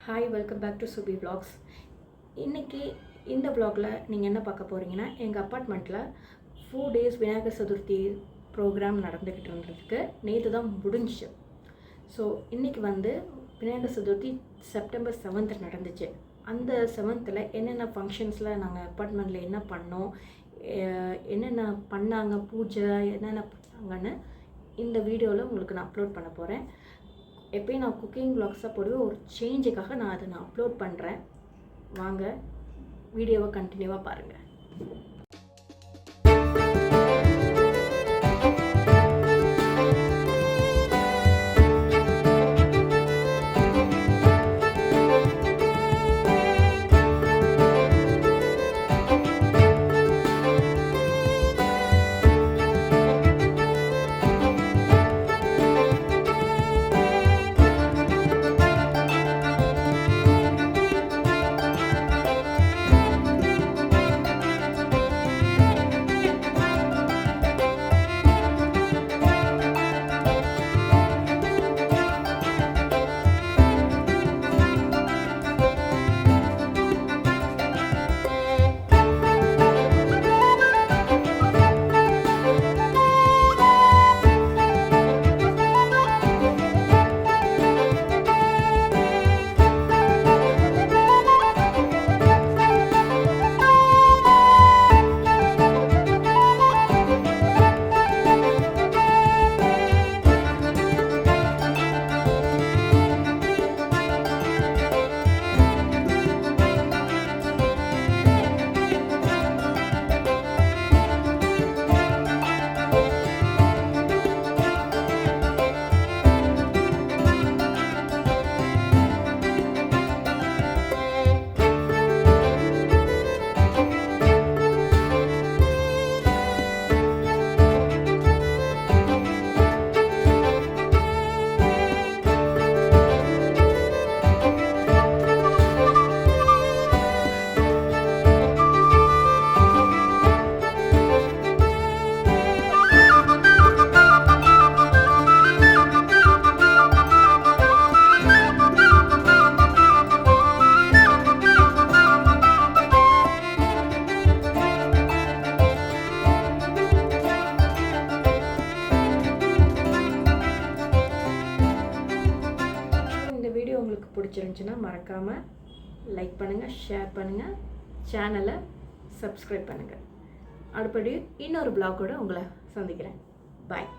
Hi, welcome back to Subi vlogs. இன்றைக்கி இந்த vlogல நீங்கள் என்ன பார்க்க போகிறீங்கன்னா, எங்கள் அப்பார்ட்மெண்ட்டில் 4 days விநாயகர் சதுர்த்தி ப்ரோக்ராம் நடந்துக்கிட்டு இருந்ததுக்கு நேற்று தான் முடிஞ்சிச்சு. ஸோ இன்றைக்கி விநாயகர் சதுர்த்தி செப்டம்பர் 7th நடந்துச்சு. அந்த 7th என்னென்ன ஃபங்க்ஷன்ஸில் நாங்கள் அப்பார்ட்மெண்ட்டில் என்ன பண்ணோம், என்னென்ன பண்ணாங்க, பூஜை என்னென்ன பண்ணாங்கன்னு இந்த வீடியோவில் உங்களுக்கு நான் அப்லோட் பண்ண போகிறேன். எப்பயும் நான் குக்கிங் vlogsஸாக போடுவேன். ஒரு சேஞ்சுக்காக நான் அதை அப்லோட் பண்ணுறேன். வாங்க வீடியோவை கண்டினியூவாக பாருங்கள். உங்களுக்கு பிடிச்சிருந்துச்சுன்னா மறக்காமல் லைக் பண்ணுங்கள், ஷேர் பண்ணுங்கள், சேனலை சப்ஸ்கிரைப் பண்ணுங்கள். அடுப்படி இன்னொரு vlog கூட உங்களை சந்திக்கிறேன். பாய்.